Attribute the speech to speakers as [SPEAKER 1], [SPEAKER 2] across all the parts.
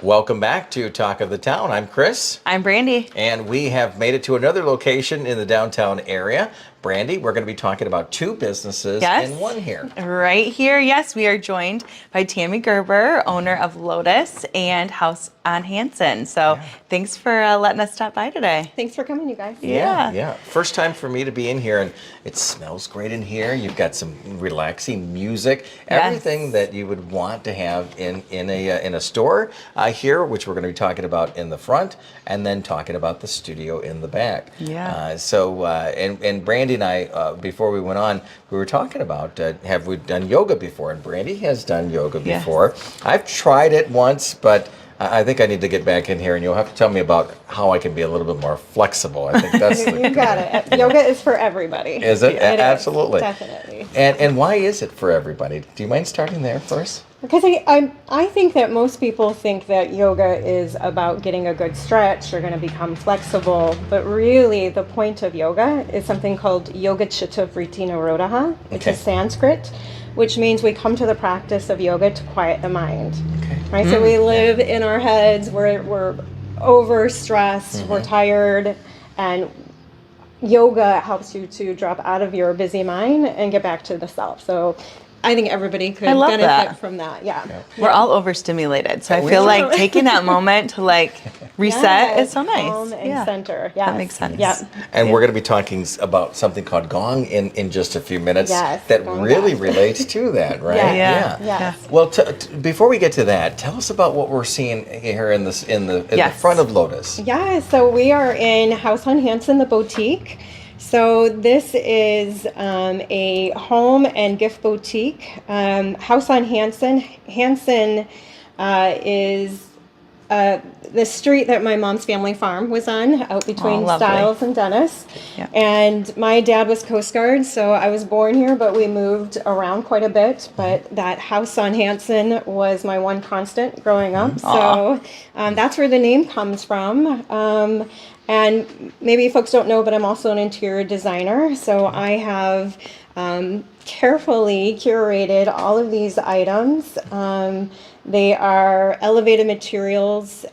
[SPEAKER 1] Welcome back to Talk of the Town. I'm Chris.
[SPEAKER 2] I'm Brandy.
[SPEAKER 1] And we have made it to another location in the downtown area. Brandy, we're going to be talking about two businesses in one here.
[SPEAKER 2] Right here, yes. We are joined by Tammy Gerber, owner of Lotus and House on Hanson. So thanks for letting us stop by today.
[SPEAKER 3] Thanks for coming, you guys.
[SPEAKER 1] Yeah. First time for me to be in here, and it smells great in here. You've got some relaxing music, everything that you would want to have in a store here, which we're going to be talking about in the front, and then talking about the studio in the back. And Brandy and I, before we went on, we were talking about have we done yoga before? And Brandy has done yoga before. I've tried it once, but I think I need to get back in here, and you'll have to tell me about how I can be a little bit more flexible. I think that's
[SPEAKER 3] you got it. Yoga is for everybody.
[SPEAKER 1] Is it? Absolutely.
[SPEAKER 3] Definitely.
[SPEAKER 1] And why is it for everybody? Do you mind starting there first?
[SPEAKER 3] Because I think that most people think that yoga is about getting a good stretch. You're going to become flexible. But really, the point of yoga is something called Yoga Chitta Vritti Nirodha, which is Sanskrit, which means we come to the practice of yoga to quiet the mind. Right? So we live in our heads, we're overstressed, we're tired, and yoga helps you to drop out of your busy mind and get back to the self. So I think everybody could benefit from that.
[SPEAKER 2] We're all overstimulated, so I feel like taking that moment to reset is so nice.
[SPEAKER 3] Calm and center.
[SPEAKER 2] That makes sense.
[SPEAKER 1] And we're going to be talking about something called Gong in just a few minutes that really relates to that, right?
[SPEAKER 3] Yes.
[SPEAKER 1] Well, before we get to that, tell us about what we're seeing here in the front of Lotus.
[SPEAKER 3] So we are in House on Hanson, the boutique. So this is a home and gift boutique. House on Hanson. Hanson is the street that my mom's family farm was on, out between Stiles and Dennis. And my dad was Coast Guard, so I was born here, but we moved around quite a bit. But that House on Hanson was my one constant growing up. So that's where the name comes from. And maybe folks don't know, but I'm also an interior designer. So I have carefully curated all of these items. They are elevated materials,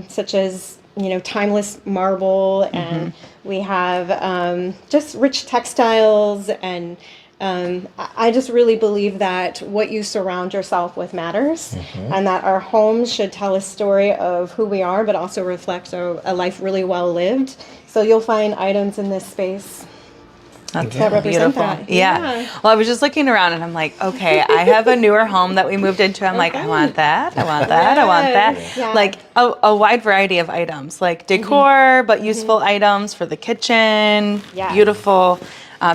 [SPEAKER 3] such as, timeless marble, and we have just rich textiles, and I just really believe that what you surround yourself with matters, and that our homes should tell a story of who we are, but also reflect a life really well lived. So you'll find items in this space that represent that.
[SPEAKER 2] Well, I was just looking around and I'm like, okay, I have a newer home that we moved into. I'm like, I want that, I want that, I want that. Like a wide variety of items, like decor, but useful items for the kitchen, beautiful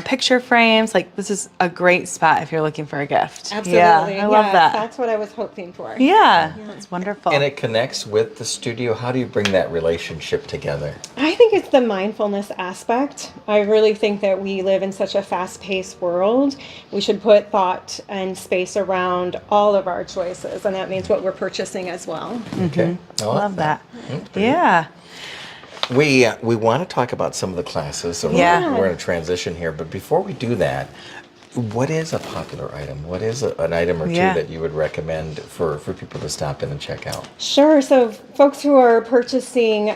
[SPEAKER 2] picture frames. Like, this is a great spot if you're looking for a gift.
[SPEAKER 3] Absolutely.
[SPEAKER 2] I love that.
[SPEAKER 3] That's what I was hoping for.
[SPEAKER 2] It's wonderful.
[SPEAKER 1] And it connects with the studio. How do you bring that relationship together?
[SPEAKER 3] I think it's the mindfulness aspect. I really think that we live in such a fast-paced world. We should put thought and space around all of our choices, and that means what we're purchasing as well.
[SPEAKER 1] Okay.
[SPEAKER 2] I love that.
[SPEAKER 1] We want to talk about some of the classes, so we're going to transition here. But before we do that, what is a popular item? What is an item or two that you would recommend for people to stop in and check out?
[SPEAKER 3] Sure. So folks who are purchasing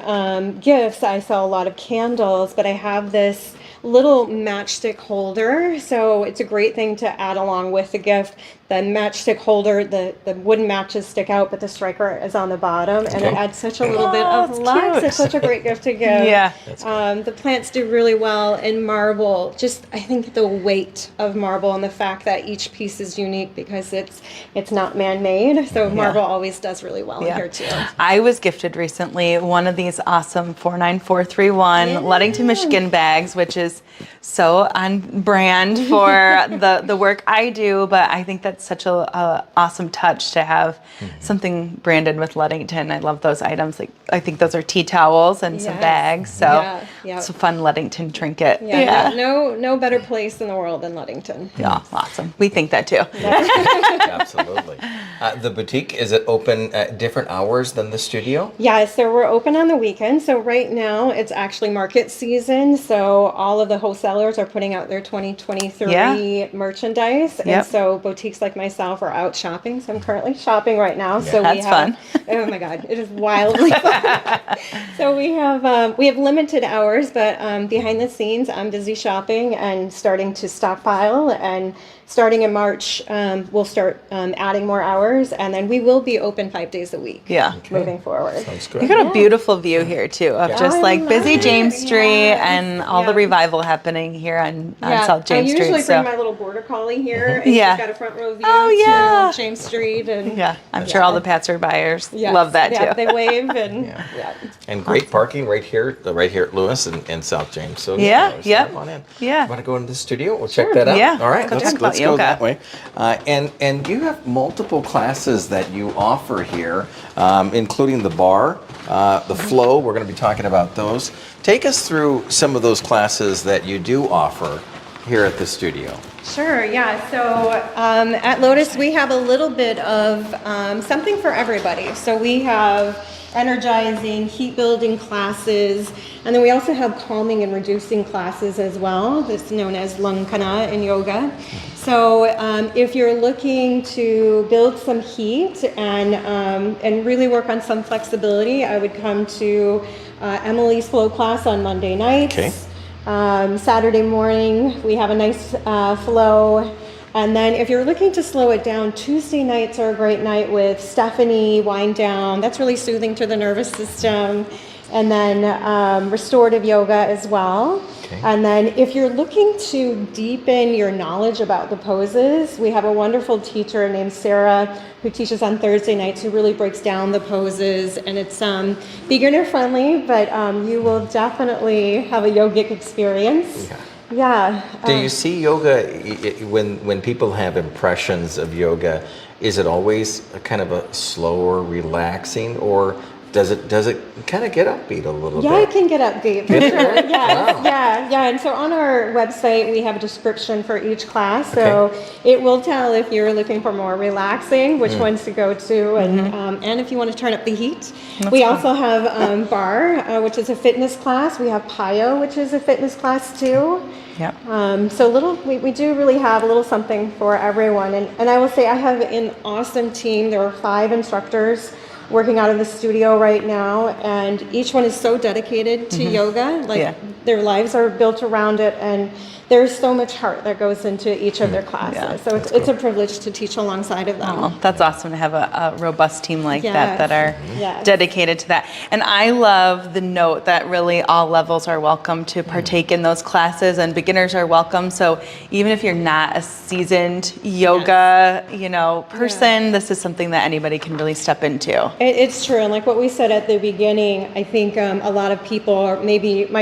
[SPEAKER 3] gifts, I sell a lot of candles, but I have this little matchstick holder. So it's a great thing to add along with the gift. The matchstick holder, the wooden matches stick out, but the striker is on the bottom, and it adds such a little bit of life. It's such a great gift to give. The plants do really well in marble. Just, I think the weight of marble and the fact that each piece is unique because it's not man-made. So marble always does really well in here too.
[SPEAKER 2] I was gifted recently one of these awesome 49431 Ludington, Michigan bags, which is so on brand for the work I do, but I think that's such a awesome touch to have something branded with Ludington. I love those items. Like, I think those are tea towels and some bags. So it's a fun Ludington trinket.
[SPEAKER 3] No better place in the world than Ludington.
[SPEAKER 2] Awesome. We think that too.
[SPEAKER 1] Absolutely. The boutique, is it open at different hours than the studio?
[SPEAKER 3] So we're open on the weekend. So right now it's actually market season. So all of the wholesalers are putting out their 2023 merchandise. And so boutiques like myself are out shopping. So I'm currently shopping right now. So
[SPEAKER 2] That's fun.
[SPEAKER 3] Oh my God, it is wildly fun. So we have limited hours, but behind the scenes, I'm busy shopping and starting to stockpile. And starting in March, we'll start adding more hours, and then we will be open 5 days a week.
[SPEAKER 2] Yeah.
[SPEAKER 3] Moving forward.
[SPEAKER 1] Sounds good.
[SPEAKER 2] You got a beautiful view here too of just
[SPEAKER 3] I
[SPEAKER 2] like
[SPEAKER 3] love
[SPEAKER 2] busy
[SPEAKER 3] it.
[SPEAKER 2] James Street
[SPEAKER 3] Yes.
[SPEAKER 2] and all the revival happening here on South James
[SPEAKER 3] I
[SPEAKER 2] Street.
[SPEAKER 3] usually
[SPEAKER 2] So
[SPEAKER 3] bring my little border collie here, and
[SPEAKER 2] Yeah.
[SPEAKER 3] she's got a front row view
[SPEAKER 2] Oh, yeah.
[SPEAKER 3] to James Street, and
[SPEAKER 2] yeah, I'm sure all the passer buyers
[SPEAKER 3] yes,
[SPEAKER 2] love that
[SPEAKER 3] yeah,
[SPEAKER 2] too.
[SPEAKER 3] they wave and
[SPEAKER 1] Yeah. And great parking right here at Lewis and South James. So
[SPEAKER 2] Yeah,
[SPEAKER 1] just
[SPEAKER 2] yep.
[SPEAKER 1] hop on in.
[SPEAKER 2] Yeah.
[SPEAKER 1] You want to go into the studio? We'll check that out.
[SPEAKER 2] Yeah.
[SPEAKER 1] All right.
[SPEAKER 2] Go
[SPEAKER 1] Let's
[SPEAKER 2] talk about
[SPEAKER 1] go
[SPEAKER 2] yoga.
[SPEAKER 1] that way. And you have multiple classes that you offer here, including the bar, the flow. We're going to be talking about those. Take us through some of those classes that you do offer here at the studio.
[SPEAKER 3] Sure, yeah. So at Lotus, we have a little bit of something for everybody. So we have energizing, heat building classes, and then we also have calming and reducing classes as well. That's known as Lankana in yoga. So if you're looking to build some heat and really work on some flexibility, I would come to Emily's flow class on Monday nights.
[SPEAKER 1] Okay.
[SPEAKER 3] Saturday morning, we have a nice flow. And then if you're looking to slow it down, Tuesday nights are a great night with Stephanie, wind down. That's really soothing to the nervous system. And then restorative yoga as well.
[SPEAKER 1] Okay.
[SPEAKER 3] And then if you're looking to deepen your knowledge about the poses, we have a wonderful teacher named Sarah who teaches on Thursday nights, who really breaks down the poses. And it's beginner friendly, but you will definitely have a yogic experience. Yeah.
[SPEAKER 1] Do you see yoga when people have impressions of yoga? Is it always a kind of a slower, relaxing, or does it kind of get upbeat a little bit?
[SPEAKER 3] Yeah, it can get upbeat for sure. Yeah. And so on our website, we have a description for each class. So it will tell if you're looking for more relaxing, which ones to go to, and if you want to turn up the heat. We also have bar, which is a fitness class. We have Payo, which is a fitness class too.
[SPEAKER 2] Yep.
[SPEAKER 3] So we do really have a little something for everyone. And I will say I have an awesome team. There are 5 instructors working out of the studio right now, and each one is so dedicated to yoga. Their lives are built around it, and there's so much heart that goes into each of their classes.
[SPEAKER 2] Yeah,
[SPEAKER 3] so it's a privilege to teach alongside of them.
[SPEAKER 2] Oh, that's awesome to have a robust team like that are
[SPEAKER 3] Yes.
[SPEAKER 2] dedicated to that. And I love the note that really all levels are welcome to partake in those classes, and beginners are welcome. So even if you're not a seasoned yoga, person, this is something that anybody can really step into.
[SPEAKER 3] It's true, and like what we said at the beginning, I think a lot of people might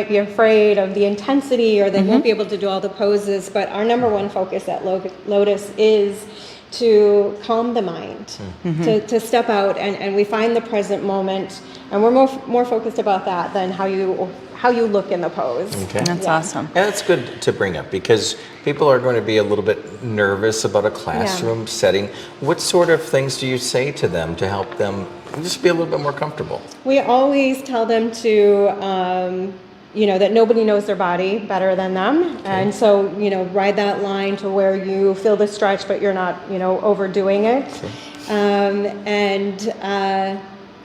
[SPEAKER 3] be afraid of the intensity, or they won't be able to do all the poses, but our number one focus at Lotus is to calm the mind, to step out and we find the present moment, and we're more focused about that than how you look in the pose.
[SPEAKER 1] Okay.
[SPEAKER 2] That's awesome.
[SPEAKER 1] And that's good to bring up because people are going to be a little bit nervous about a classroom setting. What sort of things do you say to them to help them just be a little bit more comfortable?
[SPEAKER 3] We always tell them to that nobody knows their body better than them. And so, ride that line to where you feel the stretch, but you're not, overdoing it.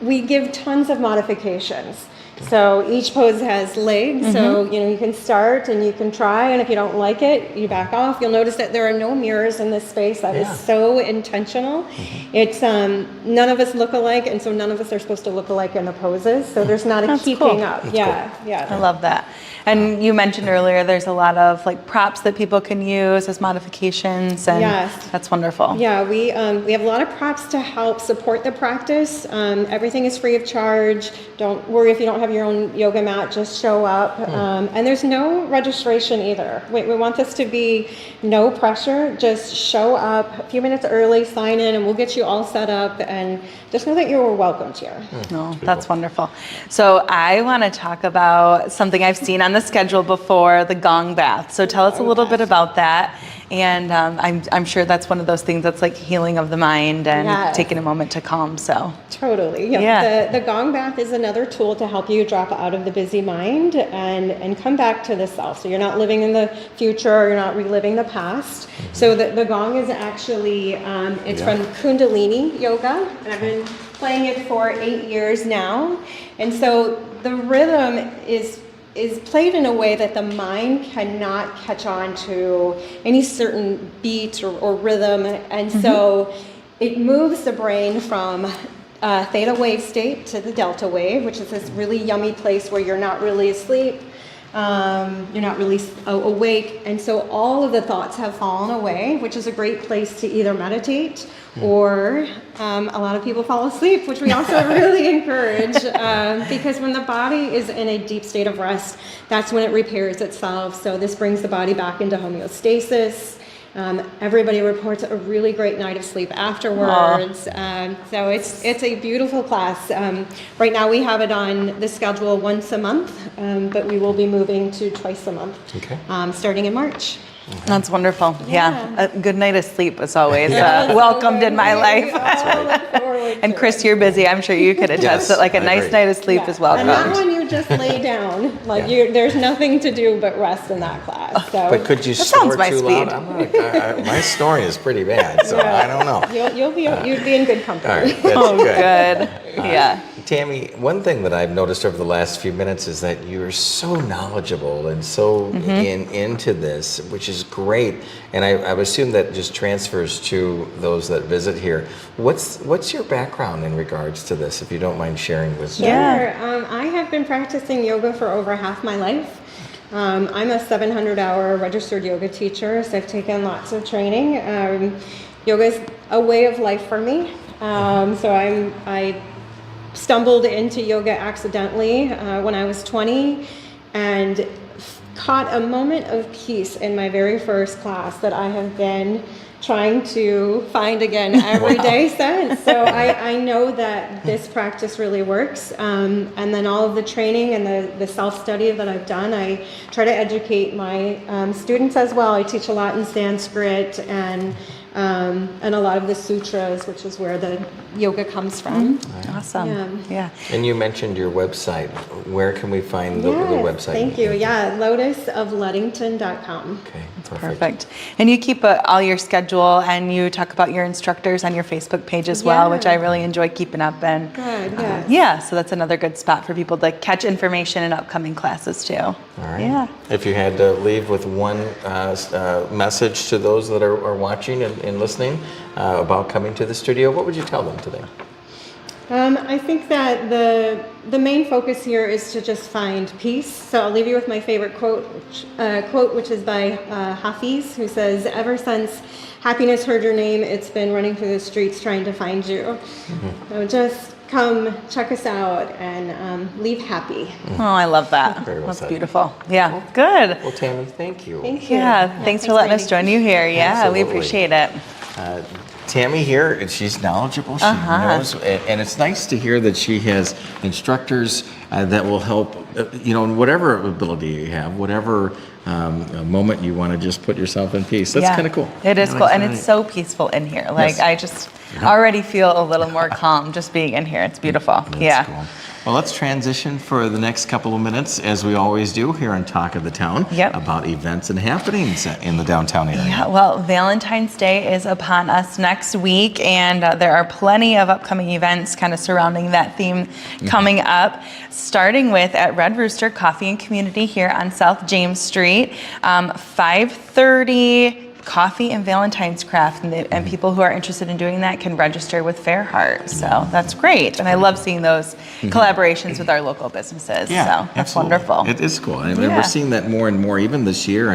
[SPEAKER 3] We give tons of modifications. So each pose has legs, so you can start and you can try, and if you don't like it, you back off. You'll notice that there are no mirrors in this space. That is so intentional. It's none of us look alike, and so none of us are supposed to look alike in the poses. So there's not a
[SPEAKER 2] That's
[SPEAKER 3] keeping
[SPEAKER 2] cool.
[SPEAKER 3] up.
[SPEAKER 2] I love that. And you mentioned earlier there's a lot of props that people can use as modifications, and that's wonderful.
[SPEAKER 3] Yeah, we have a lot of props to help support the practice. Everything is free of charge. Don't worry if you don't have your own yoga mat, just show up. And there's no registration either. We want this to be no pressure. Just show up a few minutes early, sign in, and we'll get you all set up, and just know that you're welcomed here.
[SPEAKER 2] That's wonderful. So I want to talk about something I've seen on the schedule before, the gong bath. So tell us a little bit about that. And I'm sure that's one of those things that's like healing of the mind and taking a moment to calm. So
[SPEAKER 3] totally. The gong bath is another tool to help you drop out of the busy mind and come back to the self. So you're not living in the future, you're not reliving the past. So the gong is actually it's from Kundalini yoga, and I've been playing it for 8 years now. And so the rhythm is played in a way that the mind cannot catch on to any certain beat or rhythm. And so it moves the brain from theta wave state to the delta wave, which is this really yummy place where you're not really asleep. You're not really awake, and so all of the thoughts have fallen away, which is a great place to either meditate or a lot of people fall asleep, which we also really encourage, because when the body is in a deep state of rest, that's when it repairs itself. So this brings the body back into homeostasis. Everybody reports a really great night of sleep afterwards. So it's a beautiful class. Right now we have it on the schedule once a month, but we will be moving to twice a month, starting in March.
[SPEAKER 2] That's wonderful. Yeah. A good night of sleep is always
[SPEAKER 3] Yeah,
[SPEAKER 2] welcomed in my life.
[SPEAKER 3] Right.
[SPEAKER 2] And Chris, you're busy. I'm sure you could attest that like a nice night of sleep is welcome.
[SPEAKER 3] And that one you just lay down. Like there's nothing to do but rest in that class. So.
[SPEAKER 1] But could you
[SPEAKER 2] That
[SPEAKER 1] snore
[SPEAKER 2] sounds my
[SPEAKER 1] too
[SPEAKER 2] speed.
[SPEAKER 1] loud? My snoring is pretty bad, so I don't know.
[SPEAKER 3] You'd be in good company.
[SPEAKER 1] All right, that's good.
[SPEAKER 2] Yeah.
[SPEAKER 1] Tammy, one thing that I've noticed over the last few minutes is that you're so knowledgeable and so into this, which is great. And I would assume that just transfers to those that visit here. What's your background in regards to this, if you don't mind sharing with me?
[SPEAKER 3] Sure. I have been practicing yoga for over half my life. I'm a 700-hour registered yoga teacher, so I've taken lots of training. Yoga is a way of life for me. So I stumbled into yoga accidentally when I was 20 and caught a moment of peace in my very first class that I have been trying to find again every day since. So I know that this practice really works. And then all of the training and the self-study that I've done, I try to educate my students as well. I teach a lot in Sanskrit and a lot of the sutras, which is where the yoga comes from.
[SPEAKER 2] Awesome. Yeah.
[SPEAKER 1] And you mentioned your website. Where can we find the website?
[SPEAKER 3] Thank you. Yeah, Lotus of Ludington.com.
[SPEAKER 1] Okay,
[SPEAKER 2] Perfect. And you keep all your schedule and you talk about your instructors on your Facebook page as well, which I really enjoy keeping up. And
[SPEAKER 3] Good, yes.
[SPEAKER 2] yeah, so that's another good spot for people to catch information in upcoming classes too.
[SPEAKER 1] All right.
[SPEAKER 2] Yeah.
[SPEAKER 1] If you had to leave with one message to those that are watching and listening about coming to the studio, what would you tell them today?
[SPEAKER 3] I think that the main focus here is to just find peace. So I'll leave you with my favorite quote, which is by Hafiz, who says, "Ever since happiness heard your name, it's been running through the streets trying to find you." So just come check us out and leave happy.
[SPEAKER 2] Oh, I love that.
[SPEAKER 1] Very well
[SPEAKER 2] That's
[SPEAKER 1] said.
[SPEAKER 2] beautiful. Yeah, good.
[SPEAKER 1] Well, Tammy, thank you.
[SPEAKER 3] Thank you.
[SPEAKER 2] Yeah, thanks for letting us join you here. Yeah,
[SPEAKER 1] Absolutely.
[SPEAKER 2] we appreciate it.
[SPEAKER 1] Tammy here, and she's knowledgeable. She knows, and it's nice to hear that she has instructors that will help. In whatever ability you have, whatever moment you want to just put yourself in peace. That's kind of cool.
[SPEAKER 2] It is cool, and it's so peaceful in here. Like I just already feel a little more calm just being in here. It's beautiful.
[SPEAKER 1] That's cool. Well, let's transition for the next couple of minutes, as we always do here on Talk of the Town, about events and happenings in the downtown area.
[SPEAKER 2] Yeah, well, Valentine's Day is upon us next week, and there are plenty of upcoming events kind of surrounding that theme coming up, starting with at Red Rooster Coffee and Community here on South James Street, 5:30. Coffee and Valentine's craft, and people who are interested in doing that can register with Fairheart. So that's great, and I love seeing those collaborations with our local businesses.
[SPEAKER 1] Yeah,
[SPEAKER 2] so that's
[SPEAKER 1] absolutely.
[SPEAKER 2] wonderful.
[SPEAKER 1] It is cool, and we're seeing that more and more even this year,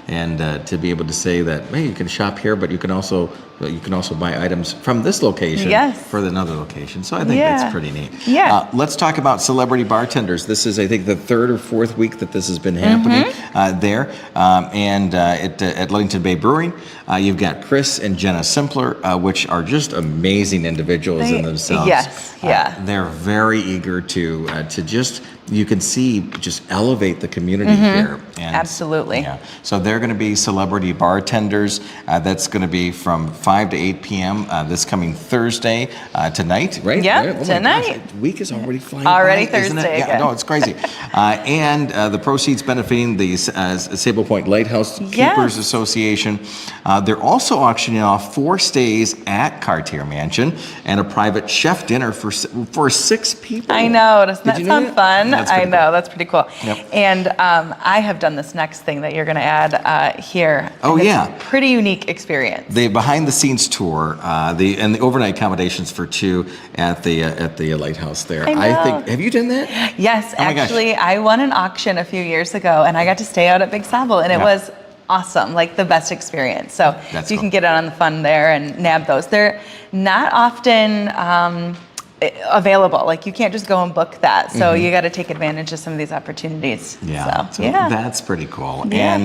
[SPEAKER 1] and to be able to say that, hey, you can shop here, but you can also buy items from this location for another location. So I think that's pretty neat.
[SPEAKER 2] Yeah.
[SPEAKER 1] Let's talk about celebrity bartenders. This is, I think, the third or fourth week that this has been happening there, and at Ludington Bay Brewing. You've got Chris and Jenna Simpler, which are just amazing individuals in themselves.
[SPEAKER 2] Yes,
[SPEAKER 1] they're very eager to just you can see just elevate the community here. And,
[SPEAKER 2] Absolutely.
[SPEAKER 1] Yeah. So they're going to be celebrity bartenders. That's going to be from 5 to 8 p.m. This coming Thursday tonight, right?
[SPEAKER 2] Yep,
[SPEAKER 1] Right? Oh my
[SPEAKER 2] tonight.
[SPEAKER 1] gosh, the week is already flying
[SPEAKER 2] Already
[SPEAKER 1] by, isn't it?
[SPEAKER 2] Thursday
[SPEAKER 1] Yeah,
[SPEAKER 2] again.
[SPEAKER 1] no, it's crazy. And the proceeds benefiting the Sable Point Lighthouse Keepers Association. They're also auctioning off 4 stays at Cartier Mansion and a private chef dinner for 6 people.
[SPEAKER 2] I know. Doesn't that
[SPEAKER 1] you know
[SPEAKER 2] sound
[SPEAKER 1] that?
[SPEAKER 2] fun?
[SPEAKER 1] That's
[SPEAKER 2] I
[SPEAKER 1] pretty
[SPEAKER 2] know.
[SPEAKER 1] cool.
[SPEAKER 2] That's pretty cool.
[SPEAKER 1] Yep.
[SPEAKER 2] And I have done this next thing that you're going to add here.
[SPEAKER 1] Oh,
[SPEAKER 2] and it's
[SPEAKER 1] yeah.
[SPEAKER 2] a pretty unique experience.
[SPEAKER 1] The behind-the-scenes tour, and the overnight accommodations for 2 at the lighthouse there.
[SPEAKER 2] I know.
[SPEAKER 1] I think. Have you done that?
[SPEAKER 2] Yes,
[SPEAKER 1] Oh my gosh.
[SPEAKER 2] actually, I won an auction a few years ago, and I got to stay out at Big Sable, and it
[SPEAKER 1] Yeah.
[SPEAKER 2] was awesome, like the best experience. So
[SPEAKER 1] That's
[SPEAKER 2] you
[SPEAKER 1] cool.
[SPEAKER 2] can get in on the fun there and nab those. They're not often available. Like you can't just go and book that. So you got to take advantage of some of these opportunities.
[SPEAKER 1] Yeah.
[SPEAKER 2] So, yeah.
[SPEAKER 1] That's pretty cool.
[SPEAKER 2] Yeah.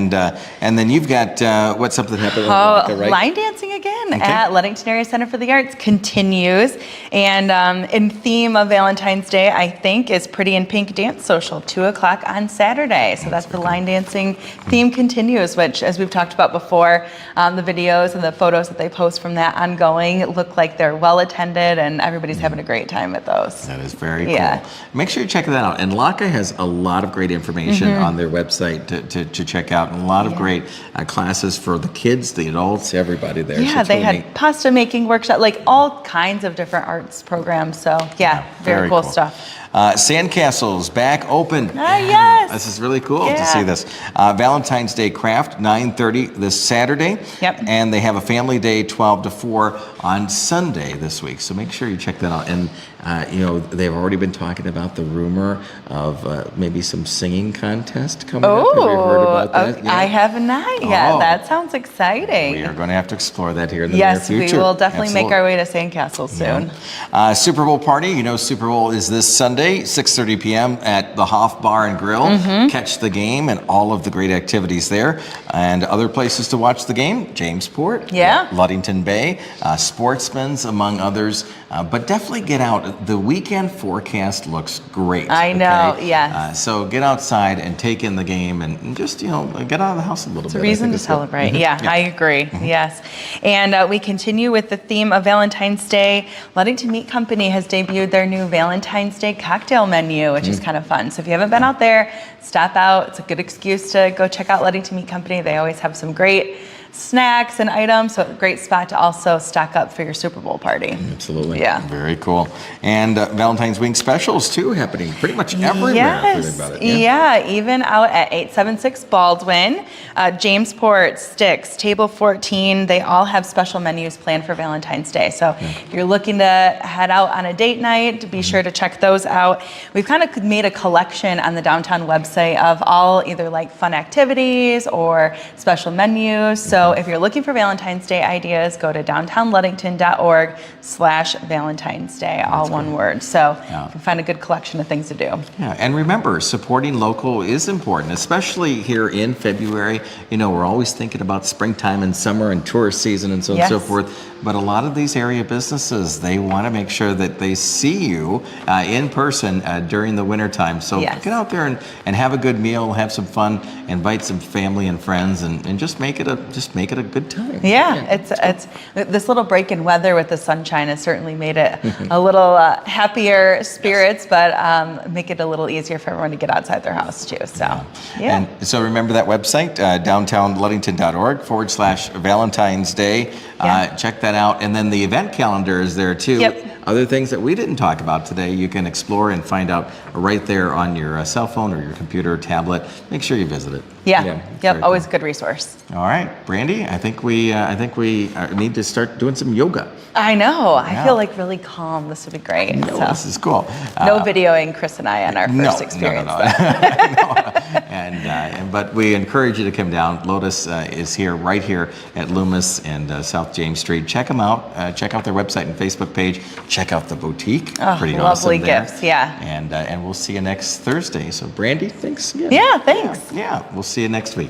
[SPEAKER 1] And then you've got what's something happening?
[SPEAKER 2] Oh,
[SPEAKER 1] right?
[SPEAKER 2] line dancing again
[SPEAKER 1] Okay.
[SPEAKER 2] at Ludington Area Center for the Arts continues. And in theme of Valentine's Day, I think, is Pretty in Pink Dance Social, 2 o'clock on Saturday. So that's the line dancing theme continues, which, as we've talked about before, the videos and the photos that they post from that ongoing look like they're well attended and everybody's having a great time at those.
[SPEAKER 1] That is very
[SPEAKER 2] Yeah.
[SPEAKER 1] cool. Make sure you check that out. And LACA has a lot of great information on their website to check out, and a lot of great classes for the kids, the adults, everybody there. So
[SPEAKER 2] Yeah,
[SPEAKER 1] it's
[SPEAKER 2] they
[SPEAKER 1] really
[SPEAKER 2] had
[SPEAKER 1] neat.
[SPEAKER 2] pasta making workshop, like all kinds of different arts programs. So yeah, very cool stuff.
[SPEAKER 1] Sandcastles back open.
[SPEAKER 2] Yes.
[SPEAKER 1] This is really cool to
[SPEAKER 2] Yeah.
[SPEAKER 1] see this. Valentine's Day Craft, 9:30 this Saturday.
[SPEAKER 2] Yep.
[SPEAKER 1] And they have a family day, 12 to 4 on Sunday this week. So make sure you check that out. And, they've already been talking about the rumor of maybe some singing contest coming up. Have you heard about that?
[SPEAKER 2] Okay. I have not yet.
[SPEAKER 1] Oh.
[SPEAKER 2] That sounds exciting.
[SPEAKER 1] We are going to have to explore that here in the
[SPEAKER 2] Yes,
[SPEAKER 1] near future.
[SPEAKER 2] we will definitely make
[SPEAKER 1] Absolutely.
[SPEAKER 2] our way to Sandcastle soon.
[SPEAKER 1] Yeah. Super Bowl party. Super Bowl is this Sunday, 6:30 p.m. at the Hoff Bar and Grill. Catch the game and all of the great activities there. And other places to watch the game, Jamesport,
[SPEAKER 2] Yeah.
[SPEAKER 1] Ludington Bay, Sportsman's, among others. But definitely get out. The weekend forecast looks great.
[SPEAKER 2] I know, yes.
[SPEAKER 1] So get outside and take in the game and just, get out of the house a little bit.
[SPEAKER 2] It's a
[SPEAKER 1] I
[SPEAKER 2] reason
[SPEAKER 1] think
[SPEAKER 2] to
[SPEAKER 1] it's good.
[SPEAKER 2] celebrate. Yeah, I agree. Yes. And we continue with the theme of Valentine's Day. Ludington Meat Company has debuted their new Valentine's Day cocktail menu, which is kind of fun. So if you haven't been out there, stop out. It's a good excuse to go check out Ludington Meat Company. They always have some great snacks and items, so a great spot to also stock up for your Super Bowl party.
[SPEAKER 1] Absolutely.
[SPEAKER 2] Yeah.
[SPEAKER 1] Very cool. And Valentine's Wing specials, too, happening pretty much everywhere. if you think about it.
[SPEAKER 2] Yeah, even out at 876 Baldwin, Jamesport, Sticks, Table 14, they all have special menus planned for Valentine's Day. So if you're looking to head out on a date night, be sure to check those out. We've kind of made a collection on the downtown website of all either like fun activities or special menus. So if you're looking for Valentine's Day ideas, go to downtownludington.org/Valentine's Day, all one word. So you can find a good collection of things to do.
[SPEAKER 1] Yeah, and remember, supporting local is important, especially here in February. We're always thinking about springtime and summer and tourist season and so on and so
[SPEAKER 2] Yes.
[SPEAKER 1] forth. But a lot of these area businesses, they want to make sure that they see you in person during the wintertime. So
[SPEAKER 2] Yes.
[SPEAKER 1] get out there and have a good meal, have some fun, invite some family and friends, and just make it a good time.
[SPEAKER 2] Yeah, it's this little break in weather with the sunshine has certainly made it a little happier spirits, but make it a little easier for everyone to get outside their house too. So, yeah.
[SPEAKER 1] And so remember that website, downtownludington.org/Valentine's Day.
[SPEAKER 2] Yeah.
[SPEAKER 1] Check that out. And then the event calendar is there too.
[SPEAKER 2] Yep.
[SPEAKER 1] Other things that we didn't talk about today, you can explore and find out right there on your cell phone or your computer or tablet. Make sure you visit it.
[SPEAKER 2] Yeah.
[SPEAKER 1] very
[SPEAKER 2] Yep. Always
[SPEAKER 1] cool.
[SPEAKER 2] a good resource.
[SPEAKER 1] All right, Brandy, I think we need to start doing some yoga.
[SPEAKER 2] I know. I
[SPEAKER 1] Yeah.
[SPEAKER 2] feel like really calm. This would be great.
[SPEAKER 1] No,
[SPEAKER 2] So,
[SPEAKER 1] this is cool.
[SPEAKER 2] no videoing Chris and I on our first experience.
[SPEAKER 1] No. But we encourage you to come down. Lotus is here, right here at Loomis and South James Street. Check them out. Check out their website and Facebook page. Check out the boutique.
[SPEAKER 2] Oh,
[SPEAKER 1] Pretty
[SPEAKER 2] lovely
[SPEAKER 1] awesome there.
[SPEAKER 2] gifts, yeah.
[SPEAKER 1] And we'll see you next Thursday. So Brandy, thanks again.
[SPEAKER 2] Yeah, thanks.
[SPEAKER 1] Yeah, we'll see you next week.